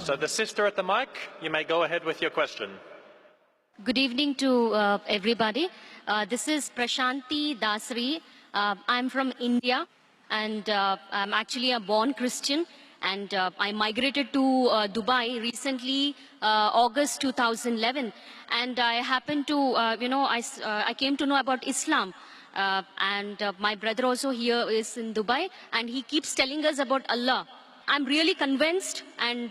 So the sister at the mic, you may go ahead with your question. Good evening to everybody. This is Prashanti Dasri. I'm from India, and I'm actually a born Christian. And I migrated to Dubai recently, August 2011. And I happened to, I came to know about Islam. And my brother also here is in Dubai, and he keeps telling us about Allah. I'm really convinced, and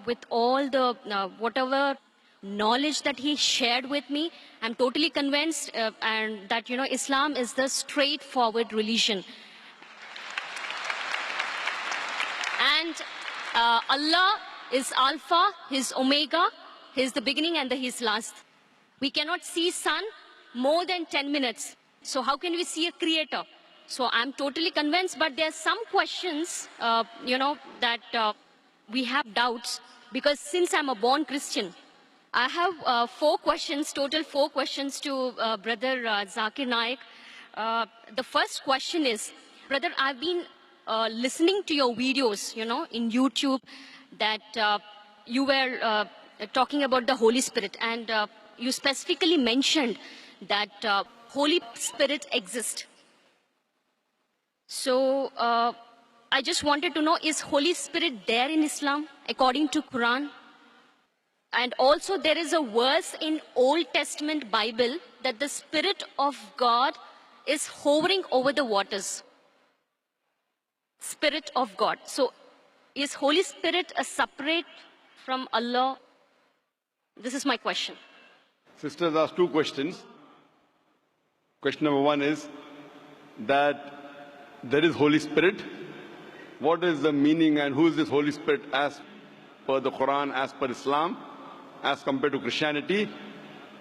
with all the whatever knowledge that he shared with me, I'm totally convinced and that Islam is the straightforward religion. And Allah is Alpha, He's Omega, He's the beginning and He's last. We cannot see sun more than 10 minutes. So how can we see a creator? So I'm totally convinced, but there are some questions, that we have doubts, because since I'm a born Christian, I have 4 questions, total 4 questions to Brother ذاکر Nayk. The first question is, brother, I've been listening to your videos, in YouTube, that you were talking about the Holy Spirit, and you specifically mentioned that Holy Spirit exists. So I just wanted to know, is Holy Spirit there in Islam according to Quran? And also there is a verse in Old Testament Bible that the Spirit of God is hovering over the waters. Spirit of God. So is Holy Spirit a separate from Allah? This is my question. Sisters asked 2 questions. Question number 1 is that there is Holy Spirit. What is the meaning and who is this Holy Spirit as per the Quran, as per Islam, as compared to Christianity?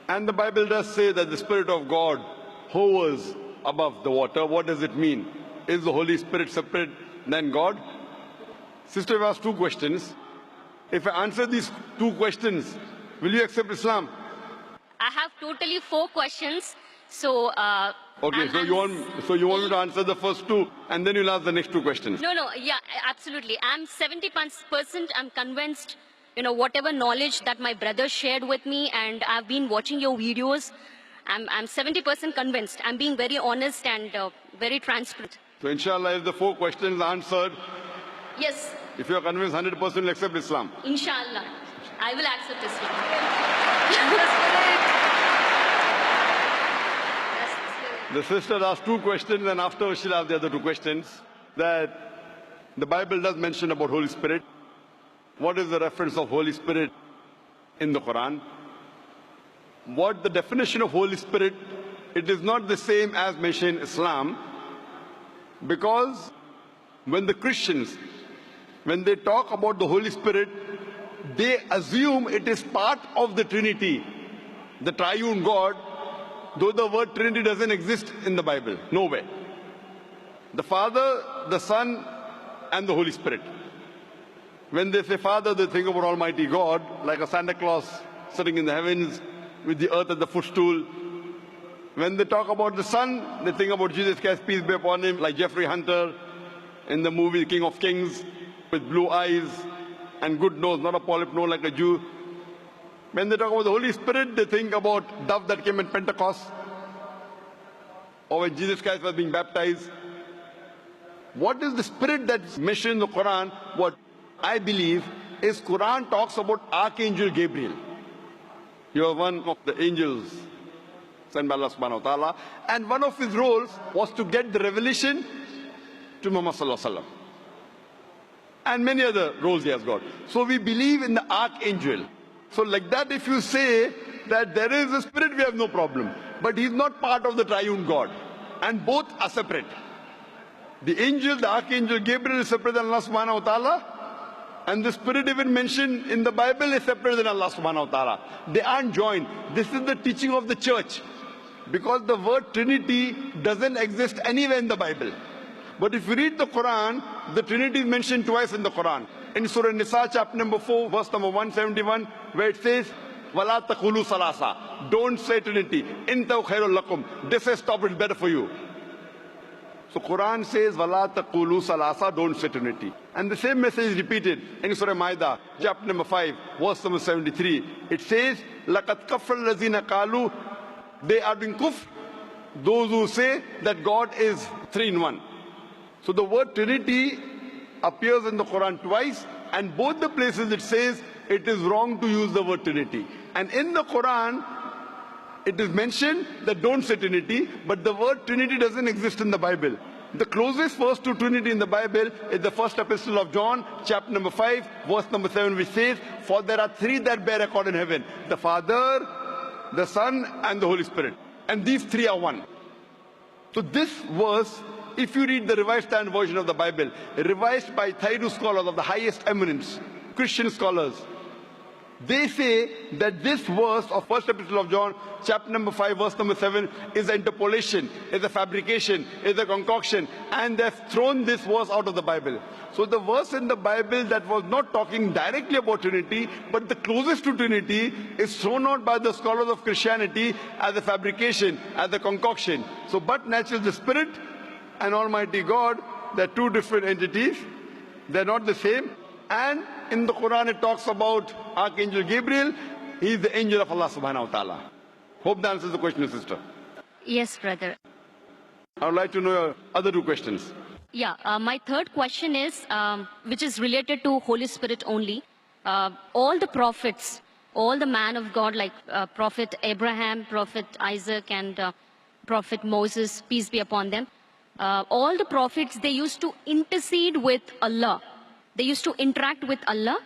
And the Bible does say that the Spirit of God hovers above the water. What does it mean? Is the Holy Spirit separate than God? Sister, we asked 2 questions. If I answer these 2 questions, will you accept Islam? I have totally 4 questions. So, okay, so you want me to answer the first 2 and then you'll ask the next 2 questions? No, yeah, absolutely. I'm 70%, I'm convinced, whatever knowledge that my brother shared with me, and I've been watching your videos, I'm 70% convinced. I'm being very honest and very transparent. So inshallah, if the 4 questions are answered, yes, if you're convinced, 100% will accept Islam. Inshallah, I will accept Islam. The sister asked 2 questions, and after she'll ask the other 2 questions. That the Bible does mention about Holy Spirit. What is the reference of Holy Spirit in the Quran? What the definition of Holy Spirit, it is not the same as mentioned in Islam, because when the Christians, when they talk about the Holy Spirit, they assume it is part of the Trinity, the triune God, though the word Trinity doesn't exist in the Bible, nowhere. The Father, the Son, and the Holy Spirit. When they say Father, they think about Almighty God, like a Santa Claus sitting in the heavens with the earth as the footstool. When they talk about the Son, they think about Jesus Christ, peace be upon him, like Jeffrey Hunter in the movie King of Kings, with blue eyes and good nose, not a polyp nose like a Jew. When they talk about the Holy Spirit, they think about dove that came at Pentecost, or when Jesus Christ was being baptized. What is the Spirit that's mentioned in the Quran? What I believe is Quran talks about Archangel Gabriel. You are one of the angels sent by Allah subhanahu wa ta'ala, and one of his roles was to get the revelation to Muhammad sallallahu alaihi wasallam. And many other roles he has got. So we believe in the Archangel. So like that, if you say that there is a Spirit, we have no problem. But he's not part of the triune God. And both are separate. The angel, the Archangel Gabriel is separate than Allah subhanahu wa ta'ala. And the Spirit even mentioned in the Bible is separate than Allah subhanahu wa ta'ala. They aren't joined. This is the teaching of the church. Because the word Trinity doesn't exist anywhere in the Bible. But if you read the Quran, the Trinity is mentioned twice in the Quran. In Surah Nisa, chapter number 4, verse number 171, where it says, وَلَا تَقُولُوا ثَلَاثَةً. Don't say Trinity. إِن تَوْ خَيْرٌ لَكُمْ. This has stopped, it's better for you. So Quran says, وَلَا تَقُولُوا ثَلَاثَةً, don't say Trinity. And the same message is repeated in Surah Ma'idah, chapter number 5, verse number 73. It says, لَقَدْ كَفَّرَ الَّذِينَ قَالُوا, they are doing kufr, those who say that God is three in one. So the word Trinity appears in the Quran twice, and both the places it says it is wrong to use the word Trinity. And in the Quran, it is mentioned that don't say Trinity, but the word Trinity doesn't exist in the Bible. The closest verse to Trinity in the Bible is the first epistle of John, chapter number 5, verse number 7, which says, for there are three that bear record in heaven, the Father, the Son, and the Holy Spirit. And these three are one. So this verse, if you read the Revised Standard Version of the Bible, revised by Thayru scholars of the highest eminence, Christian scholars, they say that this verse of first epistle of John, chapter number 5, verse number 7, is an interpolation, is a fabrication, is a concoction, and they've thrown this verse out of the Bible. So the verse in the Bible that was not talking directly about Trinity, but the closest to Trinity, is thrown out by the scholars of Christianity as a fabrication, as a concoction. So but naturally the Spirit and Almighty God, they're two different entities, they're not the same. And in the Quran it talks about Archangel Gabriel, he is the angel of Allah subhanahu wa ta'ala. Hope that answers the question, sister. Yes, brother. I would like to know your other two questions. Yeah, my third question is, which is related to Holy Spirit only. All the prophets, all the man of God like Prophet Abraham, Prophet Isaac, and Prophet Moses, peace be upon them, all the prophets, they used to intercede with Allah. They used to interact with Allah.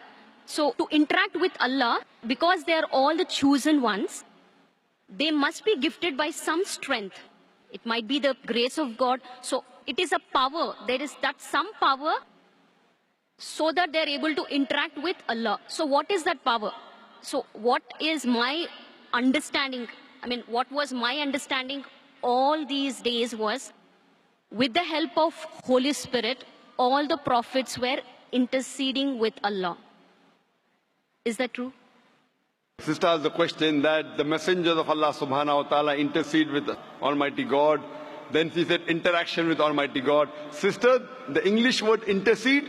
So to interact with Allah, because they are all the chosen ones, they must be gifted by some strength. It might be the grace of God. So it is a power. There is that some power so that they are able to interact with Allah. So what is that power? So what is my understanding? I mean, what was my understanding all these days was, with the help of Holy Spirit, all the prophets were interceding with Allah. Is that true? Sister asked the question that the messengers of Allah subhanahu wa ta'ala intercede with Almighty God. Then she said interaction with Almighty God. Sister, the English word intercede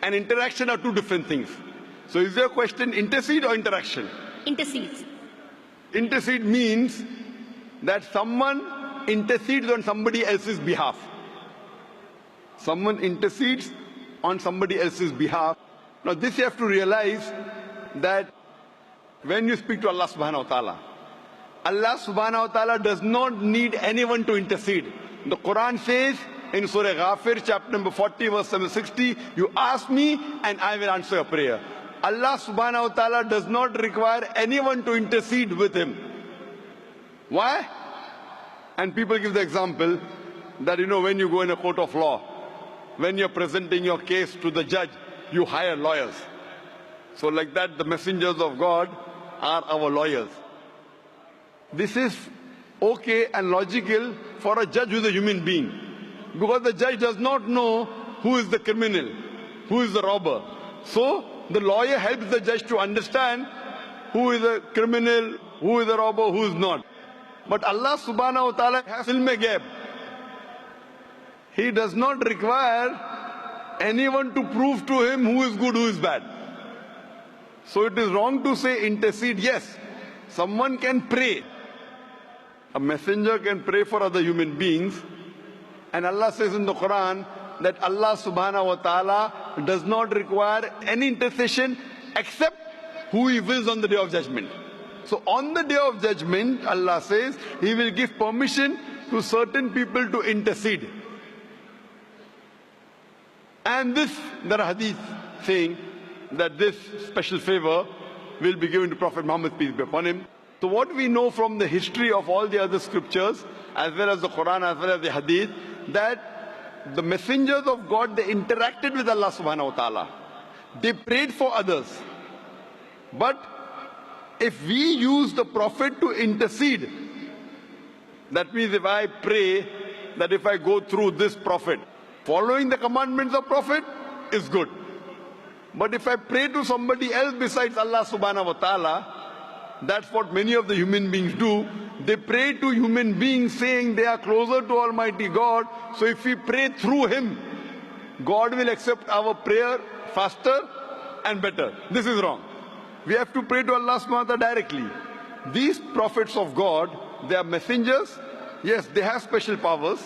and interaction are two different things. So is your question intercede or interaction? Intercedes. Intercede means that someone intercedes on somebody else's behalf. Someone intercedes on somebody else's behalf. Now this you have to realize that when you speak to Allah subhanahu wa ta'ala, Allah subhanahu wa ta'ala does not need anyone to intercede. The Quran says in Surah Ghafir, chapter number 40, verse number 60, you ask me and I will answer your prayer. Allah subhanahu wa ta'ala does not require anyone to intercede with him. Why? And people give the example that, when you go in a court of law, when you're presenting your case to the judge, you hire lawyers. So like that, the messengers of God are our lawyers. This is okay and logical for a judge who is a human being, because the judge does not know who is the criminal, who is the robber. So the lawyer helps the judge to understand who is a criminal, who is a robber, who is not. But Allah subhanahu wa ta'ala has ilm-e-ghaib. He does not require anyone to prove to him who is good, who is bad. So it is wrong to say intercede. Yes, someone can pray. A messenger can pray for other human beings. And Allah says in the Quran that Allah subhanahu wa ta'ala does not require any intercession except who He wills on the Day of Judgment. So on the Day of Judgment, Allah says He will give permission to certain people to intercede. And there are hadith saying that this special favor will be given to Prophet Muhammad, peace be upon him. So what we know from the history of all the other scriptures, as well as the Quran, as well as the hadith, that the messengers of God, they interacted with Allah subhanahu wa ta'ala. They prayed for others. But if we use the Prophet to intercede, that means if I pray that if I go through this Prophet, following the commandments of Prophet is good. But if I pray to somebody else besides Allah subhanahu wa ta'ala, That's what many of the human beings do. They pray to human beings saying they are closer to Almighty God. So if we pray through Him, God will accept our prayer faster and better. This is wrong. We have to pray to Allah subhanahu wa ta'ala directly. These prophets of God, they are messengers. Yes, they have special powers.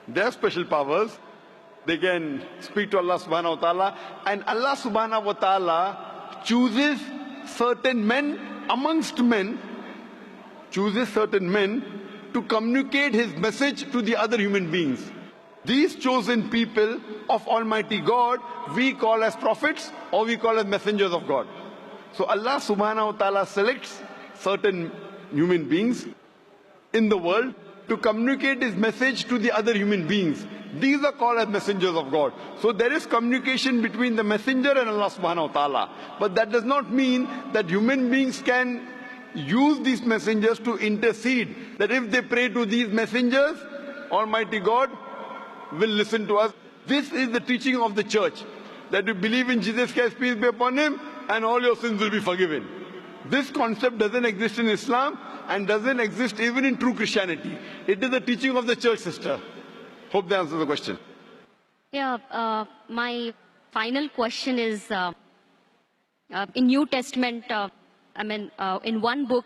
They have special powers. They can speak to Allah subhanahu wa ta'ala. And Allah subhanahu wa ta'ala chooses certain men amongst men, chooses certain men to communicate His message to the other human beings. These chosen people of Almighty God, we call as prophets or we call as messengers of God. So Allah subhanahu wa ta'ala selects certain human beings in the world to communicate His message to the other human beings. These are called as messengers of God. So there is communication between the messenger and Allah subhanahu wa ta'ala. But that does not mean that human beings can use these messengers to intercede. That if they pray to these messengers, Almighty God will listen to us. This is the teaching of the church. That you believe in Jesus Christ, peace be upon Him, and all your sins will be forgiven. This concept doesn't exist in Islam and doesn't exist even in true Christianity. It is the teaching of the church, sister. Hope that answers the question. Yeah, my final question is, in New Testament, in one book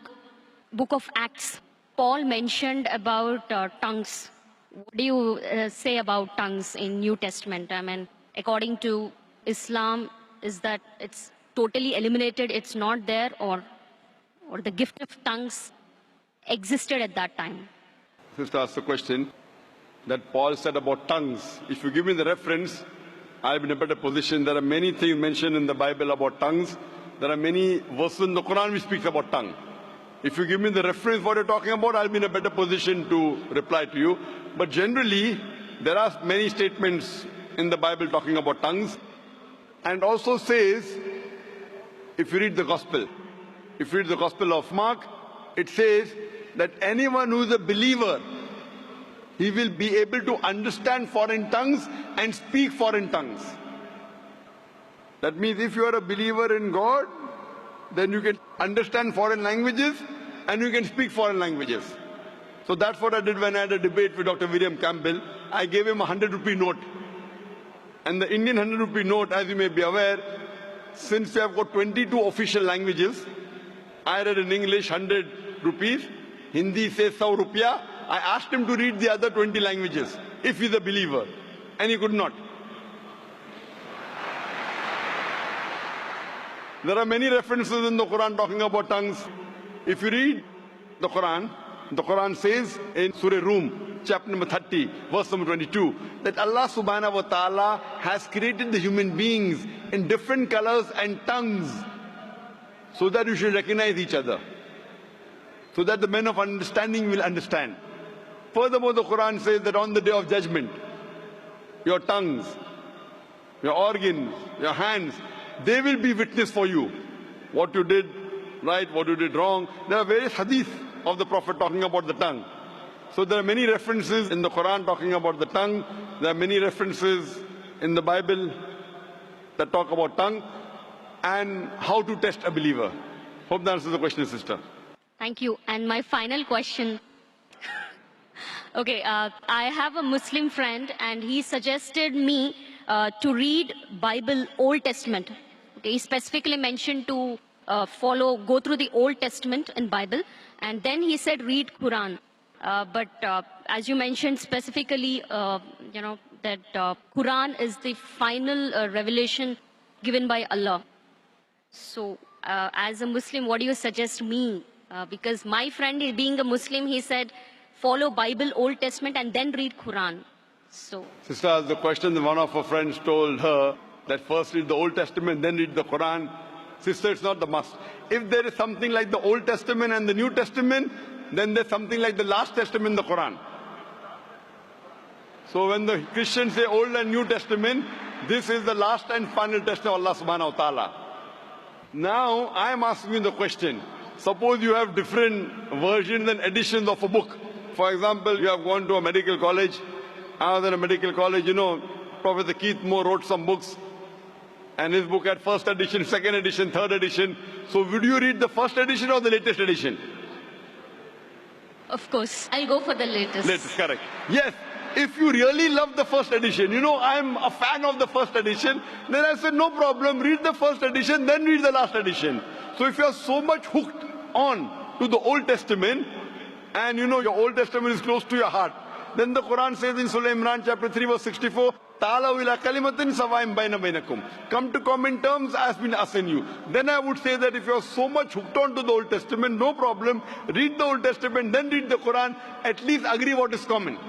of Acts, Paul mentioned about tongues. What do you say about tongues in New Testament? According to Islam, is that it's totally eliminated, it's not there, or the gift of tongues existed at that time? Sister asked the question that Paul said about tongues. If you give me the reference, I'll be in a better position. There are many things mentioned in the Bible about tongues. There are many verses in the Quran which speaks about tongue. If you give me the reference what you're talking about, I'll be in a better position to reply to you. But generally, there are many statements in the Bible talking about tongues. And also says, if you read the Gospel of Mark, it says that anyone who is a believer, he will be able to understand foreign tongues and speak foreign tongues. That means if you are a believer in God, then you can understand foreign languages and you can speak foreign languages. So that's what I did when I had a debate with Dr. William Campbell. I gave him a 100-rupee note. And the Indian 100-rupee note, as you may be aware, since we have got 22 official languages, I read in English 100 rupees, Hindi says 100 rupiah. I asked him to read the other 20 languages, if he's a believer, and he could not. There are many references in the Quran talking about tongues. If you read the Quran says in Surah Rum, chapter number 30, verse number 22, that Allah subhanahu wa ta'ala has created the human beings in different colors and tongues so that you should recognize each other, so that the men of understanding will understand. Furthermore, the Quran says that on the day of judgment, your tongues, your organs, your hands, they will be witness for you. What you did right, what you did wrong. There are various hadith of the Prophet talking about the tongue. So there are many references in the Quran talking about the tongue. There are many references in the Bible that talk about tongue and how to test a believer. Hope that answers the question, sister. Thank you. And my final question. Okay, I have a Muslim friend and he suggested me to read Bible Old Testament. Okay, he specifically mentioned to go through the Old Testament in Bible, and then he said read Quran. But as you mentioned specifically, that Quran is the final revelation given by Allah. So as a Muslim, what do you suggest me? Because my friend, being a Muslim, he said, follow Bible, Old Testament, and then read Quran. So, sister asked the question, that one of her friends told her that first read the Old Testament, then read the Quran. Sister, it's not the must. If there is something like the Old Testament and the New Testament, then there's something like the last testament, the Quran. So when the Christians say Old and New Testament, this is the last and final testament of Allah subhanahu wa ta'ala. Now, I am asking you the question. Suppose you have different versions and editions of a book. For example, you have gone to a medical college. I was in a medical college, Professor Keith Moore wrote some books. And his book had first edition, second edition, third edition. So would you read the first edition or the latest edition? Of course, I'll go for the latest. Latest, correct. Yes, if you really love the first edition, I'm a fan of the first edition, then I said, no problem, read the first edition, then read the last edition. So if you're so much hooked on to the Old Testament, and your Old Testament is close to your heart, then the Quran says in Surah Imran chapter 3 verse 64, Ta'alaw ila kalimatin sawaim baina bainakum. Come to common terms as been assigned you. Then I would say that if you're so much hooked on to the Old Testament, no problem, read the Old Testament, then read the Quran, at least agree what is common.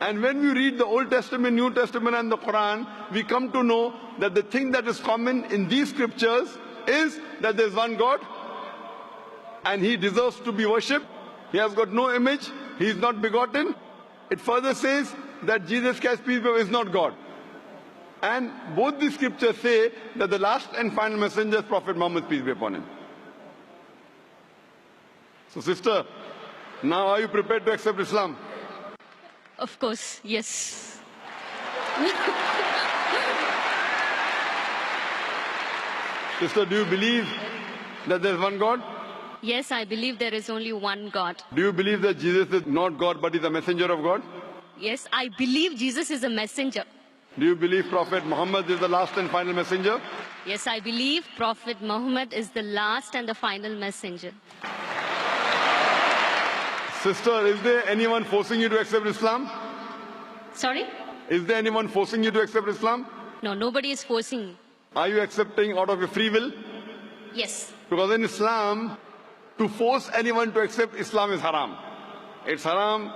And when we read the Old Testament, New Testament and the Quran, we come to know that the thing that is common in these scriptures is that there is one God and He deserves to be worshipped. He has got no image, He is not begotten. It further says that Jesus Christ, peace be upon him, is not God. And both the scriptures say that the last and final messenger is Prophet Muhammad, peace be upon him. So sister, now are you prepared to accept Islam? Of course, yes. Sister, do you believe that there is one God? Yes, I believe there is only one God. Do you believe that Jesus is not God but is a messenger of God? Yes, I believe Jesus is a messenger. Do you believe Prophet Muhammad is the last and final messenger? Yes, I believe Prophet Muhammad is the last and the final messenger. Sister, is there anyone forcing you to accept Islam? Sorry? Is there anyone forcing you to accept Islam? No, nobody is forcing me. Are you accepting out of your free will? Yes. Because in Islam, to force anyone to accept Islam is haram. It's haram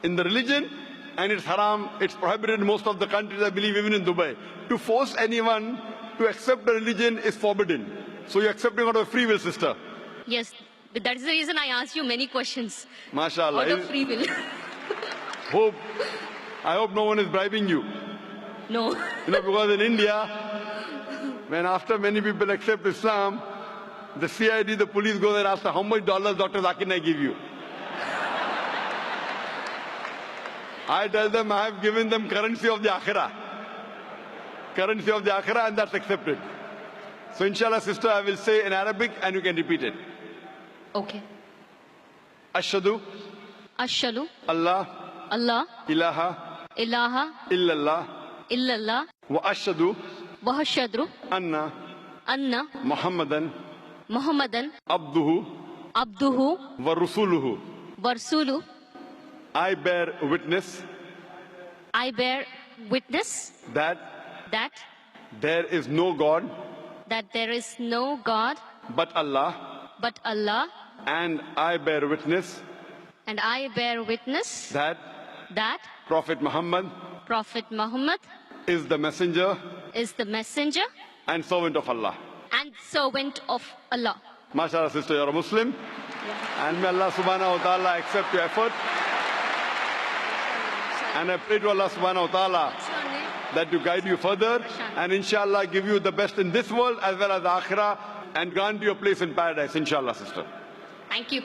in the religion, and it's haram, it's prohibited in most of the countries, I believe even in Dubai. To force anyone to accept the religion is forbidden. So you're accepting out of free will, sister. Yes, but that is the reason I asked you many questions. MashaAllah. Out of free will. I hope no one is bribing you. No. Because in India, when after many people accept Islam, the CID, the police go there and ask, how much dollars Dr. ذاکر give you? I tell them I have given them currency of the Akhirah. Currency of the Akhirah, and that's accepted. So inshallah, sister, I will say in Arabic and you can repeat it. Okay. Ashhadu. Ashhadu. Allah. Allah. Ilaha. Ilaha. Illallah. Illallah. Wa ashhadu. Wa ashhadu. Anna. Anna. Muhammadan. Muhammadan. Abduhu. Abduhu. Wa rasuluhu. Wa rasuluhu. I bear witness. I bear witness. That. There is no God. That there is no God. But Allah. But Allah. And I bear witness. And I bear witness. That. Prophet Muhammad. Prophet Muhammad. Is the messenger. Is the messenger. And servant of Allah. And servant of Allah. MashaAllah, sister, you're a Muslim. Yeah. And may Allah subhanahu wa ta'ala accept your effort. And I pray to Allah subhanahu wa ta'ala that to guide you further and inshallah give you the best in this world as well as the akhirah and grant you a place in paradise, inshallah, sister. Thank you.